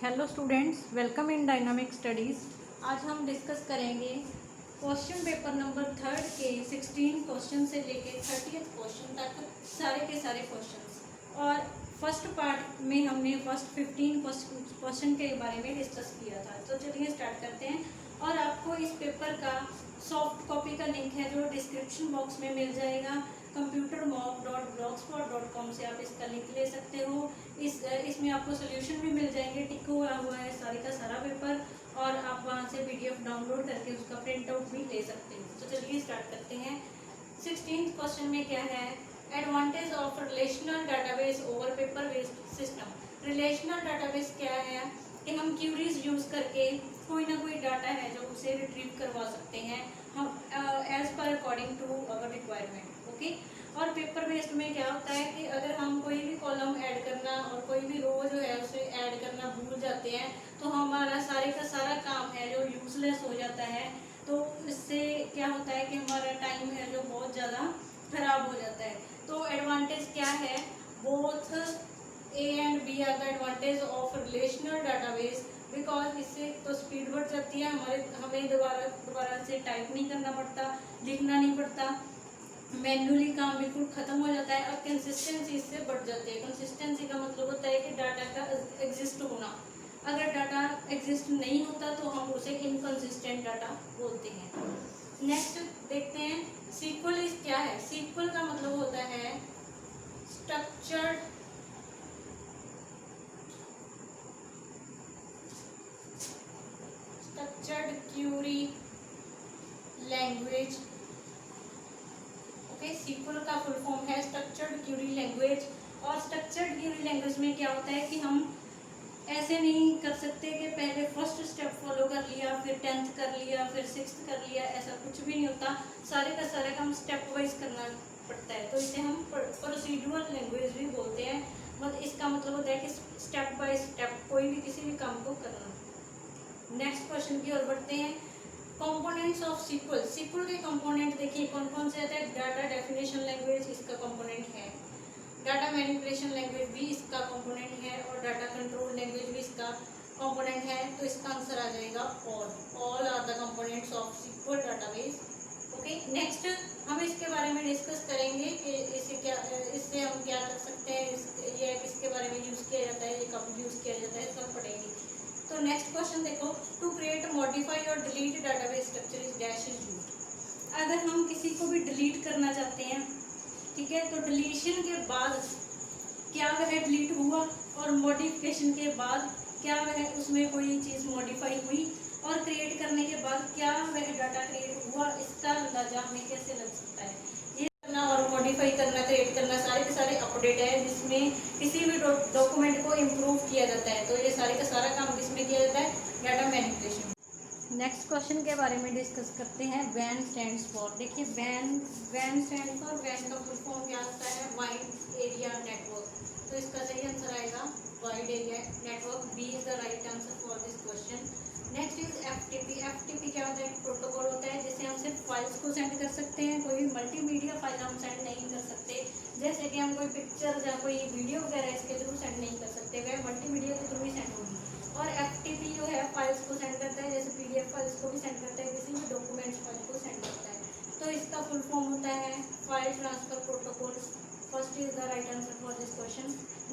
Hello students, welcome in dynamic studies. आज हम discuss करेंगे क्वेश्चन पेपर नंबर 3 के 16 क्वेश्चन से लेके 30th क्वेश्चन तक सारे के सारे क्वेश्चंस। और फर्स्ट पार्ट में हमने फर्स्ट 15 क्वेश्चन के बारे में डिस्कस किया था। तो चलिए स्टार्ट करते हैं। और आपको इस पेपर का सॉफ्ट कॉपी का लिंक है जो डिस्क्रिप्शन बॉक्स में मिल जाएगा। computermock.blogspot.com से आप इसका लिंक ले सकते हो। इसमें आपको सोल्यूशन भी मिल जाएंगे, टिक हुआ है सारे का सारा पेपर, और आप वहाँ से PDF डाउनलोड करके उसका प्रिंट आउट भी ले सकते हो। तो चलिए स्टार्ट करते हैं। 16th क्वेश्चन में क्या है, advantage of relational database over paper based system. Relational database क्या है कि हम क्यूरीज यूज करके कोई ना कोई डाटा है जो उसे रिट्रीव करवा सकते हैं हम as per according to our requirement. Okay. और पेपर बेस्ड में क्या होता है कि अगर हम कोई भी कॉलम ऐड करना और कोई भी रो जो है उसे ऐड करना भूल जाते हैं तो हमारा सारे का सारा काम है जो यूजलेस हो जाता है। तो इससे क्या होता है कि हमारा टाइम है जो बहुत ज़्यादा खराब हो जाता है। तो एडवांटेज क्या है, both A and B are the advantage of relational database. Because इससे तो स्पीड बढ़ जाती है, हमें दोबारा से टाइप नहीं करना पड़ता, लिखना नहीं पड़ता, मैन्युअली काम बिल्कुल खत्म हो जाता है। और कंसिस्टेंसी इससे बढ़ जाती है। कंसिस्टेंसी का मतलब होता है कि डाटा का एग्जिस्ट होना। अगर डाटा एग्जिस्ट नहीं होता तो हम उसे इनकंसिस्टेंट डाटा बोलते हैं। नेक्स्ट देखते हैं, सीक्वल क्या है। सीक्वल का मतलब होता है structured query language. Okay, sequel का फुल फॉर्म है स्ट्रक्चर्ड क्यूरी लैंग्वेज। और स्ट्रक्चर्ड क्यूरी लैंग्वेज में क्या होता है कि हम ऐसे नहीं कर सकते कि पहले फर्स्ट स्टेप फॉलो कर लिया, फिर 10th कर लिया, फिर 6th कर लिया, ऐसा कुछ भी नहीं होता। सारे का सारा काम स्टेप वाइज करना पड़ता है। तो इसे हम प्रोसीड्यूरल लैंग्वेज भी बोलते हैं। मतलब इसका मतलब होता है कि स्टेप बाय स्टेप कोई भी किसी भी काम को करना। नेक्स्ट क्वेश्चन की ओर बढ़ते हैं। Components of sequel. सीक्वल के कंपोनेंट देखिए कौन कौन से आते हैं। डाटा डेफिनेशन लैंग्वेज इसका कंपोनेंट है, डाटा मैनिपुलेशन लैंग्वेज भी इसका कंपोनेंट है, और डाटा कंट्रोल लैंग्वेज भी इसका कंपोनेंट है। तो इसका आंसर आ जाएगा all are the components of sequel database. Okay. Next हम इसके बारे में डिस्कस करेंगे कि इससे हम क्या कर सकते हैं, ये किसके बारे में यूज किया जाता है, ये कब यूज किया जाता है, सब पढ़ेंगे। तो नेक्स्ट क्वेश्चन देखो, टू क्रिएट मॉडिफाई और delete database structure is dash is used. अगर हम किसी को भी डिलीट करना चाहते हैं, ठीक है, तो डिलीशन के बाद क्या वह डिलीट हुआ, और मॉडिफिकेशन के बाद क्या वह उसमें कोई चीज़ मॉडिफाई हुई, और क्रिएट करने के बाद क्या वह डाटा क्रिएट हुआ, इसका अंदाजा हमें कैसे लग सकता है। ये करना और मॉडिफाई करना, क्रिएट करना सारे के सारे अपडेट है जिसमें किसी भी डॉक्यूमेंट को इम्प्रूव किया जाता है। तो ये सारे का सारा काम किसमें किया जाता है, डाटा मैनिपुलेशन। नेक्स्ट क्वेश्चन के बारे में डिस्कस करते हैं। वैन स्टैंड्स फॉर। देखिए वैन स्टैंड फॉर, वैन का फुल फॉर्म क्या होता है, वाइड एरिया नेटवर्क। तो इसका सही आंसर आएगा wide area network. B is the right answer for this question. Next is FTP। FTP क्या होता है, प्रोटोकॉल होता है जिससे हम सिर्फ फाइल्स को सेंड कर सकते हैं, कोई मल्टीमीडिया फाइल हम सेंड नहीं कर सकते। जैसे कि हम कोई पिक्चर या कोई वीडियो वगैरह इसके थ्रू सेंड नहीं कर सकते, वह मल्टीमीडिया के थ्रू ही सेंड होगी। और FTP जो है फाइल्स को सेंड करता है, जैसे PDF फाइल्स को भी सेंड करता है, किसी भी डॉक्यूमेंट्स फाइल को सेंड करता है। तो इसका फुल फॉर्म होता है file transfer protocol. First is the right answer for this question.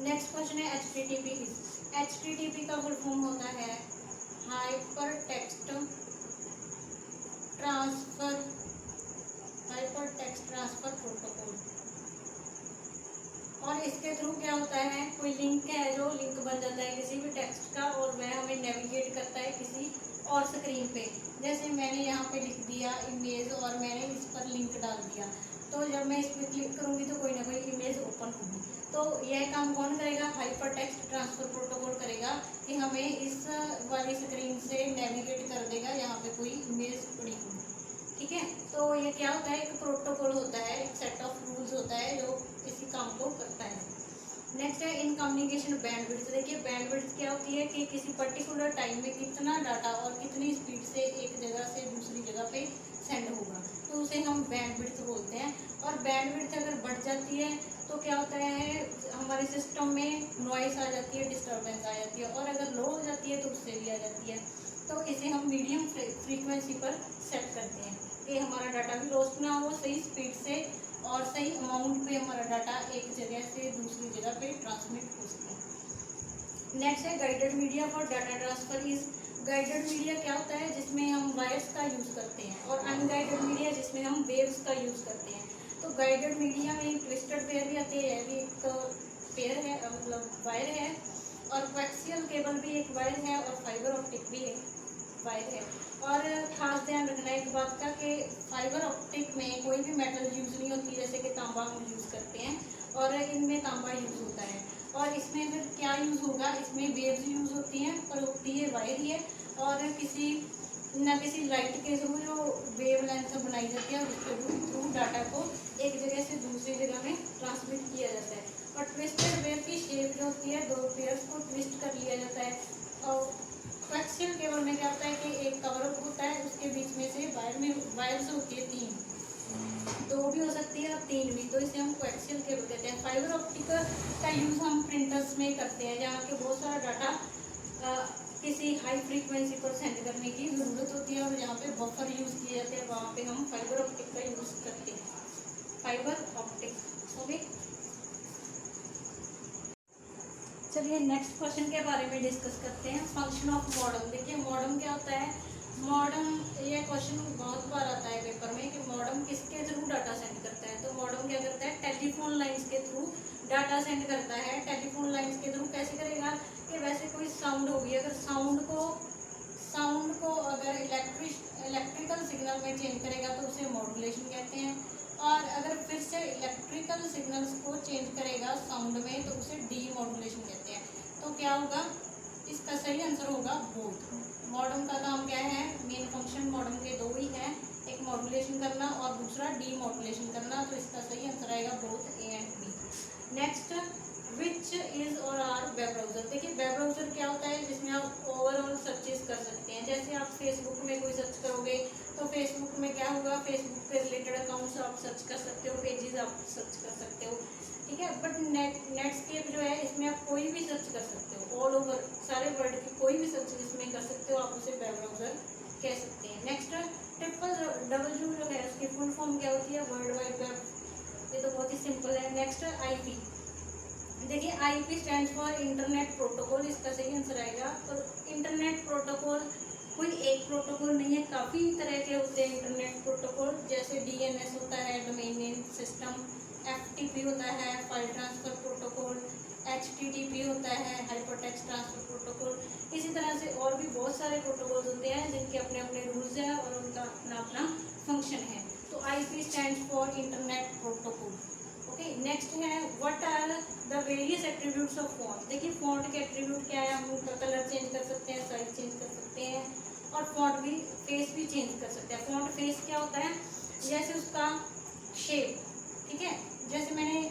Next question है HTTP। HTTP का फुल फॉर्म होता है हाइपर टेक्स्ट ट्रांसफर प्रोटोकॉल। और इसके थ्रू क्या होता है, कोई लिंक है जो लिंक बन जाता है किसी भी टेक्स्ट का, और वह हमें नेविगेट करता है किसी और स्क्रीन पे। जैसे मैंने यहाँ पे लिख दिया इमेज और मैंने इस पर लिंक डाल दिया, तो जब मैं इस पर क्लिक करूँगी तो कोई ना कोई इमेज ओपन होगी। तो यह काम कौन करेगा, हाइपर टेक्स्ट ट्रांसफर प्रोटोकॉल करेगा कि हमें इस वाली स्क्रीन से नेविगेट कर देगा यहाँ पे कोई इमेज पड़ी होगी। ठीक है, तो ये क्या होता है, एक प्रोटोकॉल होता है, एक सेट ऑफ रूल्स होता है जो इसी काम को करता है। नेक्स्ट है इन कम्युनिकेशन बैंडविड्थ। देखिए बैंडविड्थ क्या होती है कि किसी पर्टिकुलर टाइम में कितना डाटा और कितनी स्पीड से एक जगह से दूसरी जगह पे सेंड होगा, तो उसे हम बैंडविड्थ बोलते हैं। और बैंडविड्थ अगर बढ़ जाती है तो क्या होता है, हमारे सिस्टम में नॉइस आ जाती है, डिस्टर्बेंस आ जाती है। और अगर लो हो जाती जाती है तो उससे भी आ जाती है। तो इसे हम मीडियम फ्रीक्वेंसी पर सेट करते हैं कि हमारा डाटा भी लॉस्ट ना हो, सही स्पीड से और सही अमाउंट पे हमारा डाटा एक जगह से दूसरी जगह पे ट्रांसमिट हो सके। नेक्स्ट है guided media for data transfer is, guided media क्या होता है जिसमें हम वायर्स का यूज़ करते हैं, और अनगाइडेड मीडिया जिसमें हम वेव्स का यूज़ करते हैं। तो गाइडेड मीडिया में ट्विस्टेड पेयर भी आती है, भी एक पेयर है, मतलब वायर है, और कोएक्सियल केबल भी एक वायर है, और फाइबर ऑप्टिक भी एक वायर है। और खास ध्यान रखना एक बात का कि फाइबर ऑप्टिक में कोई भी मेटल यूज़ नहीं होती, जैसे कि तांबा हम यूज़ करते हैं और इनमें तांबा यूज़ होता है। और इसमें फिर क्या यूज़ होगा, इसमें वेव्स यूज़ होती हैं, पर होती है वायर ही है, और किसी लाइट के थ्रू जो वेव लेंथ बनाई जाती है उसके थ्रू डाटा को एक जगह से दूसरी जगह में ट्रांसमिट किया जाता है। और ट्विस्टेड वेव की शेप जो होती है, दो पेयर्स को ट्विस्ट कर लिया जाता है। और कोएक्सियल केबल में क्या होता है कि एक कवर अप होता है, उसके बीच में से वायर्स होती है 3, 2 भी हो सकती है और 3 भी, तो इसे हम कोएक्सियल केबल कहते हैं। फाइबर ऑप्टिक का यूज़ हम प्रिंटर्स में करते हैं, जहाँ के बहुत सारा डाटा किसी हाई फ्रीक्वेंसी पर सेंड करने की ज़रूरत होती है, और जहाँ पे बफर यूज़ किए जाते हैं वहाँ पे हम फाइबर ऑप्टिक का यूज़ करते हैं। Fibre optic, okay. चलिए नेक्स्ट क्वेश्चन के बारे में डिस्कस करते हैं, फंक्शन ऑफ मॉडेम। देखिए मॉडेम क्या होता है, मॉडेम, ये क्वेश्चन बहुत बार आता है पेपर में कि मॉडेम किसके थ्रू डाटा सेंड करता है। तो मॉडेम क्या करता है, टेलीफोन लाइंस के थ्रू डाटा सेंड करता है। टेलीफोन लाइंस के थ्रू कैसे करेगा कि वैसे कोई साउंड होगी, अगर साउंड को अगर इलेक्ट्रिकल सिग्नल में चेंज करेगा तो उसे मॉड्यूलेशन कहते हैं, और अगर फिर से इलेक्ट्रिकल सिग्नल्स को चेंज करेगा साउंड में तो उसे डीमॉड्यूलेशन कहते हैं। तो क्या होगा, इसका सही आंसर होगा बोथ। मॉडेम का काम क्या है, मेन फंक्शन मॉडेम के 2 ही हैं, एक मॉड्यूलेशन करना और दूसरा डीमॉड्यूलेशन करना, तो इसका सही आंसर आएगा both A and B. Next, which is और आर वेब ब्राउजर। देखिए वेब ब्राउजर क्या होता है, जिसमें आप ओवरऑल सर्चेस कर सकते हैं। जैसे आप फेसबुक में कोई सर्च करोगे तो फेसबुक में क्या होगा, फेसबुक पे रिलेटेड अकाउंट्स आप सर्च कर सकते हो, पेजेस आप सर्च कर सकते हो, ठीक है। बट नेटस्केप जो है इसमें आप कोई भी सर्च कर सकते हो, ऑल ओवर सारे वर्ल्ड की कोई भी सर्च इसमें कर सकते हो, आप उसे वेब ब्राउजर कह सकते हैं। नेक्स्ट, www जो है उसकी फुल फॉर्म क्या होती है, वर्ल्ड वाइड वेब, ये तो बहुत ही सिंपल है। नेक्स्ट IP, देखिए IP stand for internet protocol, इसका सही आंसर आएगा। तो इंटरनेट प्रोटोकॉल कोई एक प्रोटोकॉल नहीं है, काफ़ी तरह के होते हैं इंटरनेट प्रोटोकॉल, जैसे DNS होता है, डोमेन नेम सिस्टम, FTP होता है, फाइल ट्रांसफ़र प्रोटोकॉल, HTTP होता है, हाइपरटेक्स्ट ट्रांसफर प्रोटोकॉल। इसी तरह से और भी बहुत सारे प्रोटोकॉल होते हैं जिनके अपने अपने रूल्स हैं और उनका अपना अपना फंक्शन है। तो IP stand for internet protocol, okay. Next है, what are the various attributes of font. देखिए फॉन्ट के एट्रीब्यूट क्या है, हम उनका कलर चेंज कर सकते हैं, साइज चेंज कर सकते हैं, और फॉन्ट भी फेस भी चेंज कर सकते हैं। फॉन्ट फेस क्या होता है, जैसे उसका शेप, ठीक है। जैसे मैंने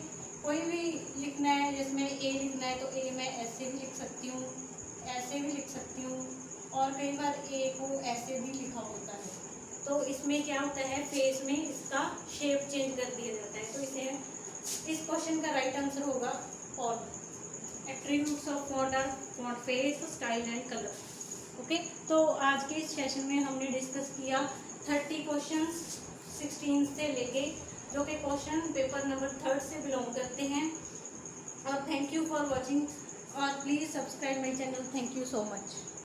कोई भी लिखना है, जैसे मैंने A लिखना है तो A मैं ऐसे भी लिख सकती हूँ, ऐसे भी लिख सकती हूँ, और कई बार A को ऐसे भी लिखा होता है। तो इसमें क्या होता है, फेस में इसका शेप चेंज कर दिया जाता है। तो इस क्वेश्चन का राइट आंसर होगा all. Attributes of font are font face, style and colour, okay. तो आज के इस सेशन में हमने डिस्कस किया 30 क्वेश्चंस 16 से लेके, जो कि क्वेश्चन पेपर नंबर 3 से बिलोंग करते हैं। और थैंक यू फॉर वॉचिंग, और please subscribe my channel. Thank you so much.